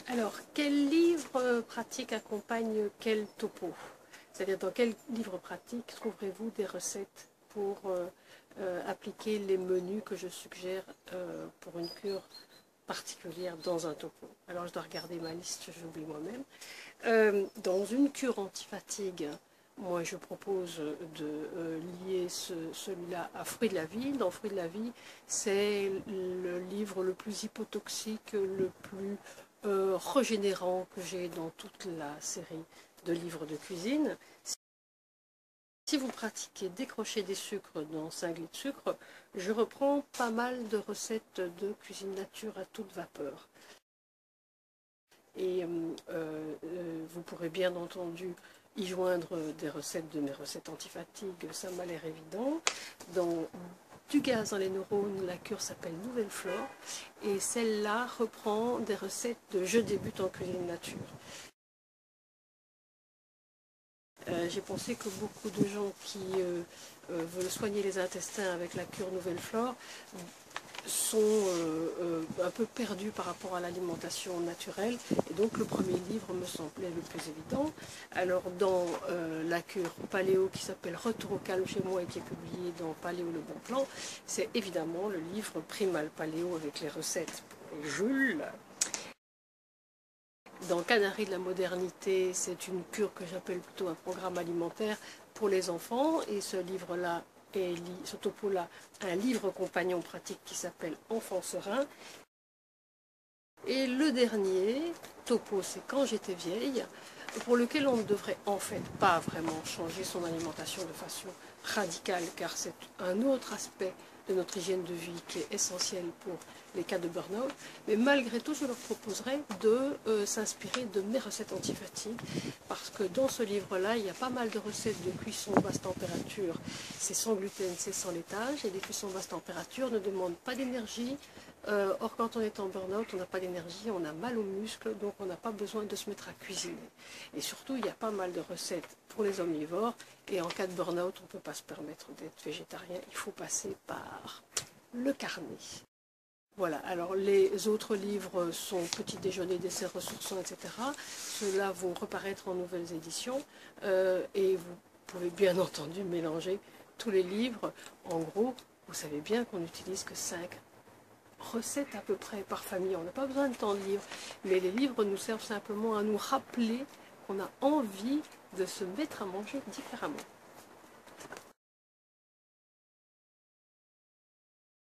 Alors, quel livre pratique accompagne quel topo? C'est-à-dire, dans quel livre pratique trouverez-vous des recettes pour appliquer les menus que je suggère pour une cure particulière dans un topo? Alors, je dois regarder ma liste, j'oublie moi-même. Dans une cure antifatigue, moi, je propose de lier celui-là à Fruits de la vie. Dans Fruits de la vie, c'est le livre le plus hypotoxique, le plus régénérant que j'ai dans toute la série de livres de cuisine. Si vous pratiquez décrocher des sucres dans 5 litres de sucre, je reprends pas mal de recettes de cuisine nature à toute vapeur. Et vous pourrez bien entendu y joindre des recettes de mes recettes antifatigue, ça m'a l'air évident. Dans du gaz dans les neurones, la cure s'appelle Nouvelle Flore, et celle-là reprend des recettes de Je débute en cuisine nature. J'ai pensé que beaucoup de gens qui veulent soigner les intestins avec la cure Nouvelle Flore sont un peu perdus par rapport à l'alimentation naturelle, et donc le premier livre me semblait le plus évident. Alors dans la cure paléo qui s'appelle Retour au calme chez moi et qui est publié dans Paléo le bon plan, c'est évidemment le livre Primal Paléo avec les recettes pour les Jules. Dans Canaries de la modernité, c'est une cure que j'appelle plutôt un programme alimentaire pour les enfants, et ce livre-là, ce topo-là, un livre compagnon pratique qui s'appelle Enfants sereins. Et le dernier topo, c'est Quand j'étais vieille, pour lequel on ne devrait en fait pas vraiment changer son alimentation de façon radicale, car c'est un autre aspect de notre hygiène de vie qui est essentiel pour les cas de burn-out. Mais malgré tout, je leur proposerai de s'inspirer de mes recettes antifatigue, parce que dans ce livre-là, il y a pas mal de recettes de cuisson basse température. C'est sans gluten, c'est sans laitage, et les cuissons basse température ne demandent pas d'énergie. Or, quand on est en burn-out, on n'a pas d'énergie, on a mal aux muscles, donc on n'a pas besoin de se mettre à cuisiner. Et surtout, il y a pas mal de recettes pour les omnivores, et en cas de burn-out, on ne peut pas se permettre d'être végétarien, il faut passer par le carnet. Voilà, alors les autres livres sont Petit déjeuner, dessert ressourçant, etc. Ceux-là vont reparaître en nouvelles éditions, et vous pouvez bien entendu mélanger tous les livres. En gros, vous savez bien qu'on n'utilise que 5 recettes à peu près par famille. On n'a pas besoin de tant de livres, mais les livres nous servent simplement à nous rappeler qu'on a envie de se mettre à manger différemment.